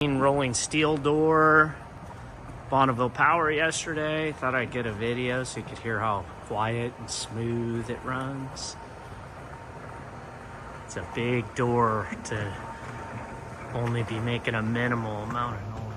Rolling steel door, Bonneville Power yesterday. Thought I'd get a video so you could hear how quiet and smooth it runs. It's a big door to only be making a minimal amount of noise.